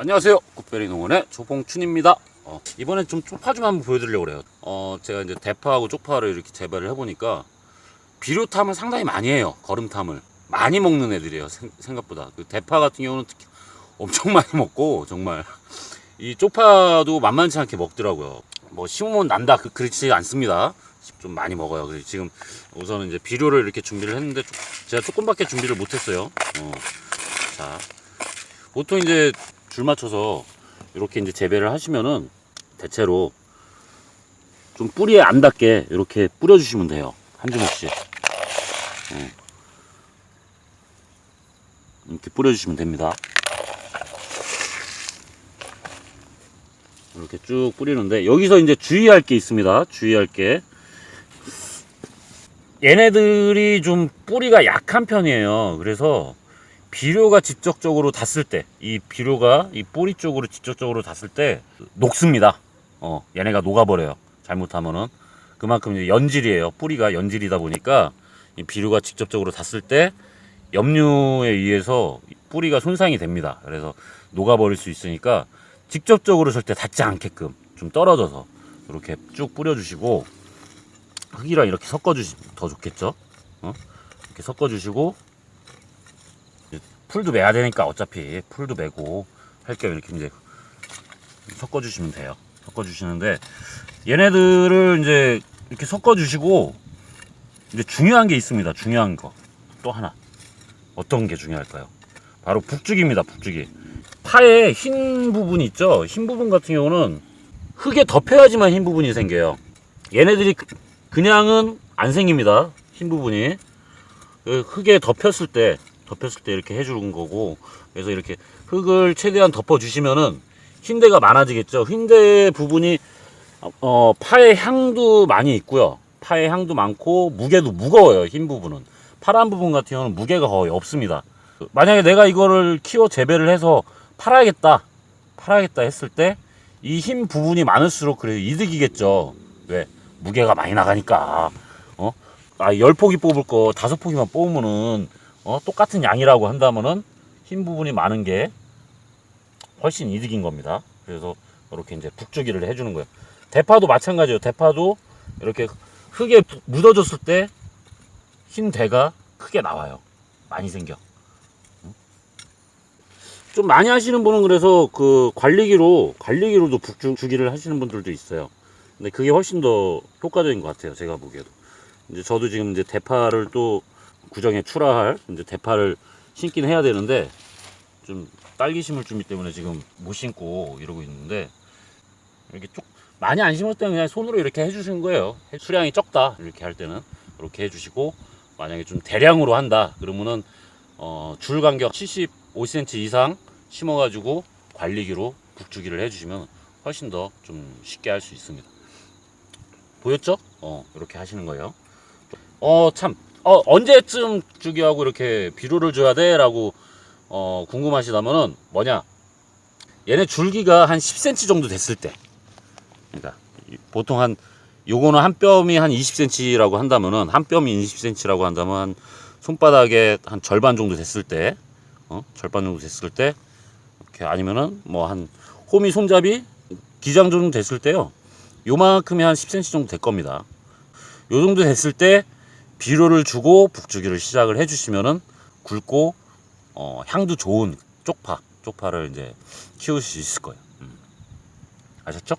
안녕하세요. 꽃베리 농원의 조봉춘입니다. 이번엔 좀 쪽파 좀 한번 보여드리려고 그래요. 제가 이제 대파하고 쪽파를 이렇게 재배를 해보니까 비료탐을 상당히 많이 해요. 거름탐을 많이 먹는 애들이에요. 생각보다 그 대파 같은 경우는 특히 엄청 많이 먹고, 정말 이 쪽파도 만만치 않게 먹더라고요. 뭐 심으면 난다 그렇지 않습니다. 좀 많이 먹어요. 그래서 지금 우선은 이제 비료를 이렇게 준비를 했는데 제가 조금밖에 준비를 못했어요. 자, 보통 이제 줄 맞춰서 이렇게 이제 재배를 하시면은 대체로 좀 뿌리에 안 닿게 이렇게 뿌려주시면 돼요. 한 주먹씩. 이렇게 뿌려주시면 됩니다. 이렇게 쭉 뿌리는데, 여기서 이제 주의할 게 있습니다. 주의할 게, 얘네들이 좀 뿌리가 약한 편이에요. 그래서 비료가 직접적으로 닿았을 때, 이 비료가 이 뿌리 쪽으로 직접적으로 닿았을 때 녹습니다. 얘네가 녹아버려요. 잘못하면은. 그만큼 이제 연질이에요. 뿌리가 연질이다 보니까 이 비료가 직접적으로 닿았을 때 염류에 의해서 뿌리가 손상이 됩니다. 그래서 녹아버릴 수 있으니까 직접적으로 절대 닿지 않게끔 좀 떨어져서 이렇게 쭉 뿌려주시고, 흙이랑 이렇게 섞어주시면 더 좋겠죠. 이렇게 섞어주시고, 풀도 매야 되니까 어차피 풀도 매고 할 겸 이렇게 이제 섞어주시면 돼요. 섞어주시는데, 얘네들을 이제 이렇게 섞어주시고, 이제 중요한 게 있습니다. 중요한 거 또 하나. 어떤 게 중요할까요? 바로 북주기입니다. 북주기. 파에 흰 부분 있죠? 흰 부분 같은 경우는 흙에 덮여야지만 흰 부분이 생겨요. 얘네들이 그냥은 안 생깁니다. 흰 부분이. 흙에 덮였을 때 이렇게 해주는 거고, 그래서 이렇게 흙을 최대한 덮어주시면은 흰대가 많아지겠죠. 흰대 부분이 파의 향도 많이 있고요. 파의 향도 많고 무게도 무거워요. 흰 부분은. 파란 부분 같은 경우는 무게가 거의 없습니다. 만약에 내가 이거를 키워 재배를 해서 팔아야겠다 했을 때 이 흰 부분이 많을수록 그래도 이득이겠죠. 왜? 무게가 많이 나가니까. 10포기 뽑을 거 5포기만 뽑으면은 똑같은 양이라고 한다면은 흰 부분이 많은 게 훨씬 이득인 겁니다. 그래서 이렇게 이제 북주기를 해주는 거예요. 대파도 마찬가지예요. 대파도 이렇게 흙에 묻어줬을 때 흰 대가 크게 나와요. 많이 생겨. 좀 많이 하시는 분은 그래서 그 관리기로도 북주기를 하시는 분들도 있어요. 근데 그게 훨씬 더 효과적인 것 같아요. 제가 보기에도. 이제 저도 지금 이제 대파를 또 구정에 출하할 이제 대파를 심긴 해야 되는데, 좀 딸기 심을 준비 때문에 지금 못 심고 이러고 있는데, 이렇게 쭉 많이 안 심을 때는 그냥 손으로 이렇게 해주시는 거예요. 수량이 적다 이렇게 할 때는 이렇게 해주시고, 만약에 좀 대량으로 한다 그러면은 줄 간격 75cm 이상 심어가지고 관리기로 북주기를 해주시면 훨씬 더 좀 쉽게 할 수 있습니다. 보였죠? 이렇게 하시는 거예요. 언제쯤 주기하고 이렇게 비료를 줘야 돼? 라고 궁금하시다면은 뭐냐, 얘네 줄기가 한 10cm 정도 됐을 때, 그러니까 보통 요거는 한 뼘이 한 20cm라고 한다면은, 한 뼘이 20cm라고 한다면 한 손바닥에 한 절반 정도 됐을 때, 절반 정도 됐을 때, 이렇게, 아니면은 뭐 한 호미 손잡이 기장 정도 됐을 때요, 요만큼이 한 10cm 정도 될 겁니다. 요 정도 됐을 때 비료를 주고 북주기를 시작을 해주시면은 굵고 향도 좋은 쪽파를 이제 키우실 수 있을 거예요. 아셨죠?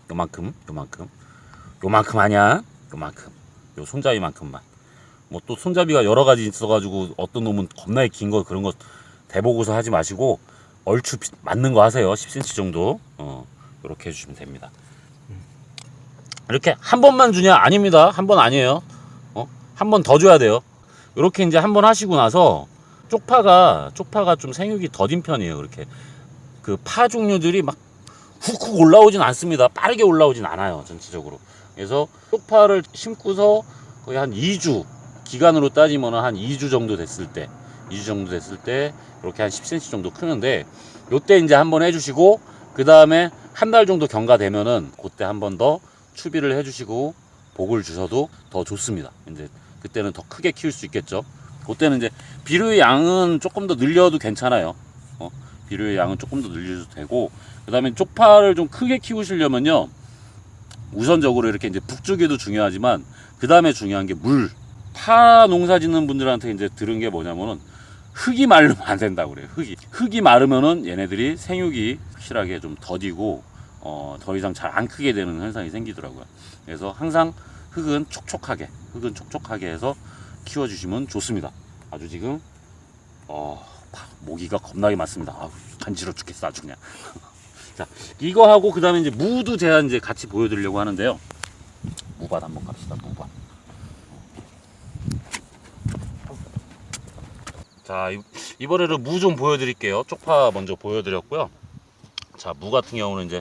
요만큼 아니야. 요만큼, 요 손잡이만큼만. 뭐 또 손잡이가 여러 가지 있어가지고 어떤 놈은 겁나게 긴 거, 그런 거 대보고서 하지 마시고 얼추 맞는 거 하세요. 10cm 정도. 이렇게 해주시면 됩니다. 이렇게 한 번만 주냐? 아닙니다. 한 번 아니에요. 한 번 더 줘야 돼요. 이렇게 이제 한 번 하시고 나서 쪽파가 좀 생육이 더딘 편이에요. 그렇게 그 파 종류들이 막 훅훅 올라오진 않습니다. 빠르게 올라오진 않아요. 전체적으로. 그래서 쪽파를 심고서 거의 한 2주, 기간으로 따지면 한 2주 정도 됐을 때 이렇게 한 10cm 정도 크는데, 요때 이제 한번 해주시고, 그 다음에 한 달 정도 경과되면은 그때 한 번 더 추비를 해주시고 복을 주셔도 더 좋습니다. 이제 그때는 더 크게 키울 수 있겠죠. 그때는 이제 비료의 양은 조금 더 늘려도 괜찮아요. 비료의 양은 조금 더 늘려도 되고, 그 다음에 쪽파를 좀 크게 키우시려면요, 우선적으로 이렇게 이제 북주기도 중요하지만 그 다음에 중요한 게 물. 파 농사 짓는 분들한테 이제 들은 게 뭐냐면은 흙이 마르면 안 된다고 그래요. 흙이 마르면은 얘네들이 생육이 확실하게 좀 더디고 더 이상 잘 안 크게 되는 현상이 생기더라고요. 그래서 항상 흙은 촉촉하게 해서 키워주시면 좋습니다. 아주 지금 모기가 겁나게 많습니다. 간지러 죽겠어 아주 그냥. 자, 이거 하고 그 다음에 이제 무도 제가 이제 같이 보여드리려고 하는데요. 무밭 한번 갑시다. 무밭. 자, 이번에는 무 좀 보여드릴게요. 쪽파 먼저 보여드렸고요. 자, 무 같은 경우는 이제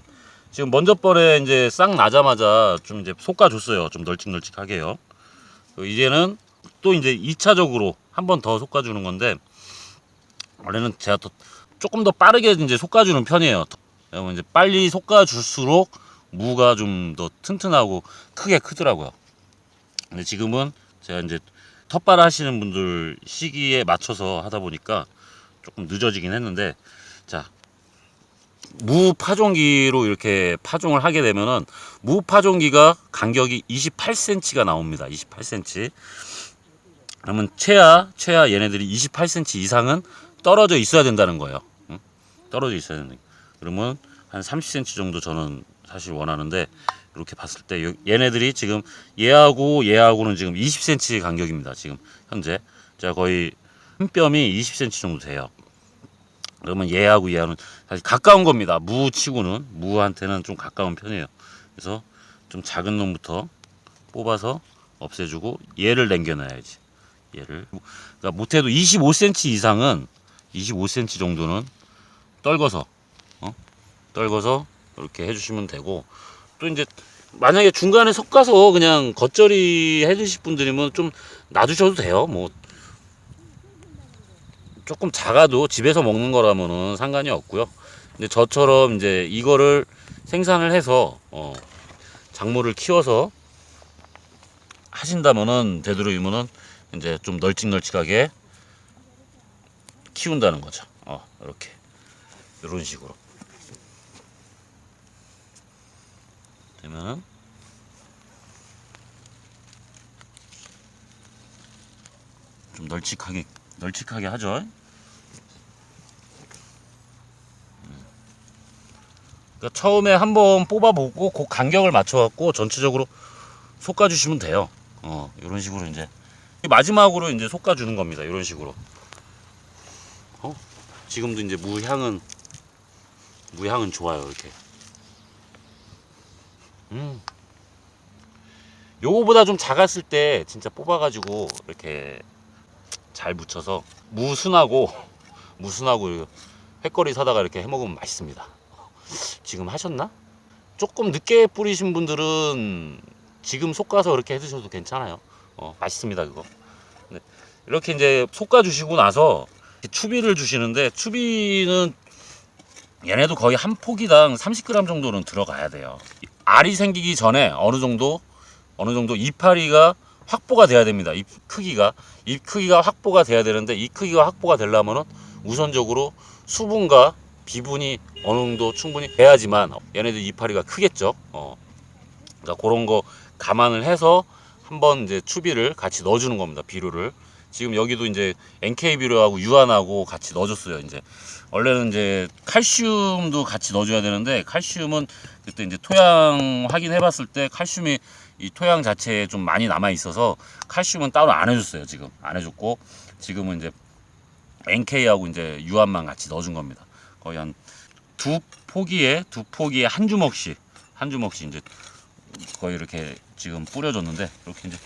지금 먼저 번에 이제 싹 나자마자 좀 이제 솎아줬어요. 좀 널찍널찍하게요. 이제는 또 이제 2차적으로 한 번 더 솎아주는 건데, 원래는 제가 또 조금 더 빠르게 이제 솎아주는 편이에요. 왜냐면 이제 빨리 솎아줄수록 무가 좀 더 튼튼하고 크게 크더라고요. 근데 지금은 제가 이제 텃밭 하시는 분들 시기에 맞춰서 하다 보니까 조금 늦어지긴 했는데, 자, 무 파종기로 이렇게 파종을 하게 되면은 무 파종기가 간격이 28cm가 나옵니다. 28cm. 그러면 최하 얘네들이 28cm 이상은 떨어져 있어야 된다는 거예요. 응? 떨어져 있어야 된다. 그러면 한 30cm 정도 저는 사실 원하는데, 이렇게 봤을 때 얘네들이 지금 얘하고는 지금 20cm 간격입니다. 지금 현재 제가 거의 한 뼘이 20cm 정도 돼요. 그러면 얘하고는 사실 가까운 겁니다. 무치고는 무한테는 좀 가까운 편이에요. 그래서 좀 작은 놈부터 뽑아서 없애주고 얘를 남겨놔야지. 얘를 그러니까 못해도 25cm 이상은 25cm 정도는 떨궈서 이렇게 해주시면 되고, 또 이제 만약에 중간에 섞어서 그냥 겉절이 해주실 분들이면 좀 놔두셔도 돼요. 뭐 조금 작아도 집에서 먹는 거라면은 상관이 없고요. 근데 저처럼 이제 이거를 생산을 해서 작물을 키워서 하신다면은 되도록이면은 이제 좀 널찍널찍하게 키운다는 거죠. 이렇게 이런 식으로 되면은 좀 널찍하게 하죠. 그러니까 처음에 한번 뽑아보고 그 간격을 맞춰갖고 전체적으로 솎아주시면 돼요. 이런 식으로 이제 마지막으로 이제 솎아주는 겁니다. 이런 식으로. 지금도 이제 무향은 좋아요. 이렇게. 요거보다 좀 작았을 때 진짜 뽑아가지고 이렇게 잘 묻혀서 무순하고 횟거리 사다가 이렇게 해먹으면 맛있습니다. 지금 하셨나? 조금 늦게 뿌리신 분들은 지금 솎아서 이렇게 해드셔도 괜찮아요. 맛있습니다 그거. 네. 이렇게 이제 솎아 주시고 나서 추비를 주시는데, 추비는 얘네도 거의 한 포기당 30g 정도는 들어가야 돼요. 알이 생기기 전에 어느 정도 이파리가 확보가 돼야 됩니다. 잎 크기가 확보가 돼야 되는데, 이 크기가 확보가 되려면은 우선적으로 수분과 비분이 어느 정도 충분히 돼야지만 얘네들 이파리가 크겠죠. 그러니까 그런 거 감안을 해서 한번 이제 추비를 같이 넣어주는 겁니다. 비료를. 지금 여기도 이제 NK 비료하고 유한하고 같이 넣어줬어요. 이제 원래는 이제 칼슘도 같이 넣어줘야 되는데, 칼슘은 그때 이제 토양 확인해봤을 때 칼슘이 이 토양 자체에 좀 많이 남아 있어서 칼슘은 따로 안 해줬어요. 지금 안 해줬고, 지금은 이제 NK하고 이제 유한만 같이 넣어준 겁니다. 거의 한 두 포기에 한 주먹씩 이제 거의 이렇게 지금 뿌려줬는데, 이렇게 이제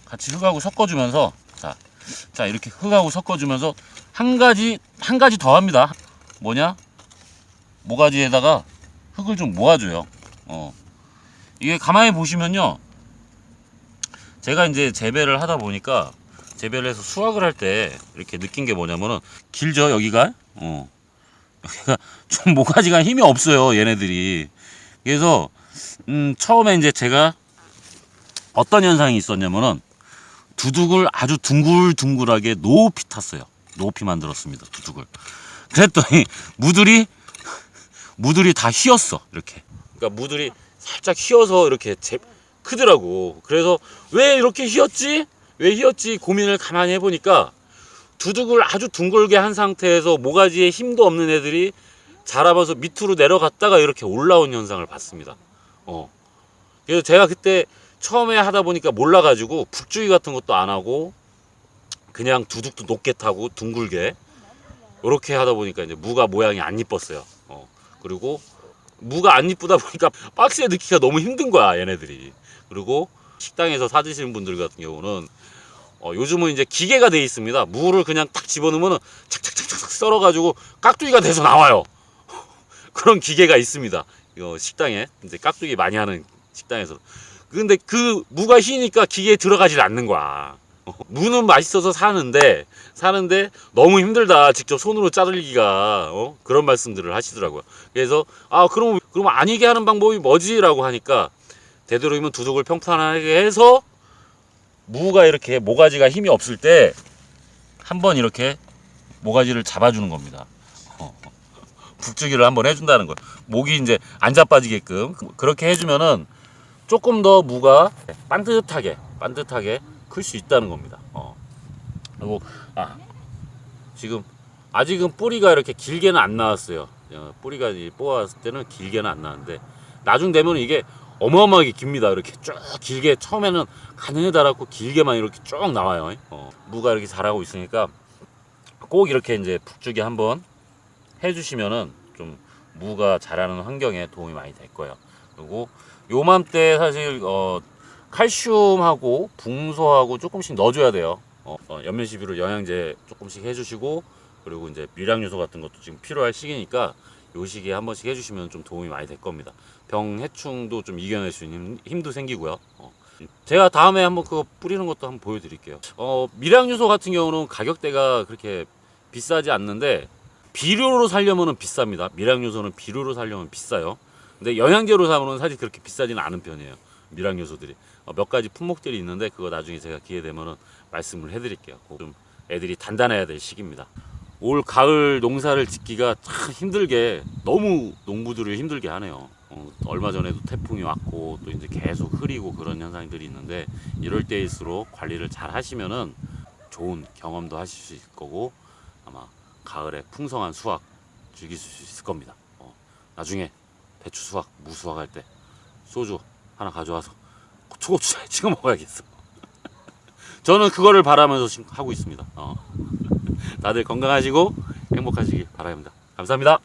같이 흙하고 섞어주면서 자 이렇게 흙하고 섞어주면서 한 가지 더 합니다. 뭐냐? 모가지에다가 흙을 좀 모아줘요. 이게 가만히 보시면요, 제가 이제 재배를 하다 보니까 재배를 해서 수확을 할 때 이렇게 느낀 게 뭐냐면은 길죠. 여기가 좀 모가지가 힘이 없어요. 얘네들이. 그래서 처음에 이제 제가 어떤 현상이 있었냐면은 두둑을 아주 둥글둥글하게 높이 탔어요. 높이 만들었습니다. 두둑을. 그랬더니 무들이 다 휘었어. 이렇게. 그러니까 무들이 살짝 휘어서 이렇게 크더라고. 그래서 왜 이렇게 휘었지? 왜 휘었지? 고민을 가만히 해보니까 두둑을 아주 둥글게 한 상태에서 모가지에 힘도 없는 애들이 자라면서 밑으로 내려갔다가 이렇게 올라온 현상을 봤습니다. 그래서 제가 그때 처음에 하다 보니까 몰라가지고 북주기 같은 것도 안 하고 그냥 두둑도 높게 타고 둥글게 이렇게 하다 보니까 이제 무가 모양이 안 이뻤어요. 그리고 무가 안 이쁘다 보니까 박스에 넣기가 너무 힘든 거야, 얘네들이. 그리고 식당에서 사드시는 분들 같은 경우는 요즘은 이제 기계가 돼 있습니다. 무를 그냥 딱 집어넣으면 착착착착 썰어가지고 깍두기가 돼서 나와요. 그런 기계가 있습니다. 식당에 이제 깍두기 많이 하는 식당에서. 근데 그 무가 휘니까 기계에 들어가질 않는 거야. 무는 맛있어서 사는데 너무 힘들다. 직접 손으로 자르기가 그런 말씀들을 하시더라고요. 그래서 그럼 아니게 하는 방법이 뭐지라고 하니까 되도록이면 두둑을 평탄하게 해서 무가 이렇게 모가지가 힘이 없을 때 한번 이렇게 모가지를 잡아주는 겁니다. 북주기를 한번 해준다는 거예요. 목이 이제 안 자빠지게끔 그렇게 해주면은 조금 더 무가 반듯하게 클 수 있다는 겁니다. 그리고 지금 아직은 뿌리가 이렇게 길게는 안 나왔어요. 뿌리가 뽑았을 때는 길게는 안 나왔는데 나중 되면 이게 어마어마하게 깁니다. 이렇게 쭉 길게 처음에는 가늘게 달았고 길게만 이렇게 쭉 나와요. 무가 이렇게 자라고 있으니까 꼭 이렇게 이제 북주기 한번 해주시면은 좀 무가 자라는 환경에 도움이 많이 될 거예요. 그리고 요맘때 사실 칼슘하고 붕소하고 조금씩 넣어줘야 돼요. 연면시비로 영양제 조금씩 해주시고 그리고 이제 미량요소 같은 것도 지금 필요할 시기니까 요 시기에 한 번씩 해주시면 좀 도움이 많이 될 겁니다. 병해충도 좀 이겨낼 수 있는 힘도 생기고요. 제가 다음에 한번 그거 뿌리는 것도 한번 보여드릴게요. 미량요소 같은 경우는 가격대가 그렇게 비싸지 않는데 비료로 사려면 비쌉니다. 미량요소는 비료로 사려면 비싸요. 근데 영양제로 사면 사실 그렇게 비싸지는 않은 편이에요. 미량요소들이 몇 가지 품목들이 있는데 그거 나중에 제가 기회 되면은 말씀을 해드릴게요. 좀 애들이 단단해야 될 시기입니다. 올 가을 농사를 짓기가 참 힘들게 너무 농부들을 힘들게 하네요. 얼마 전에도 태풍이 왔고 또 이제 계속 흐리고 그런 현상들이 있는데 이럴 때일수록 관리를 잘 하시면은 좋은 경험도 하실 수 있을 거고 아마 가을에 풍성한 수확 즐기실 수 있을 겁니다. 나중에 배추 수확, 무 수확할 때 소주 하나 가져와서 초고추장에 찍어 먹어야겠어. 저는 그거를 바라면서 지금 하고 있습니다. 다들 건강하시고 행복하시기 바랍니다. 감사합니다.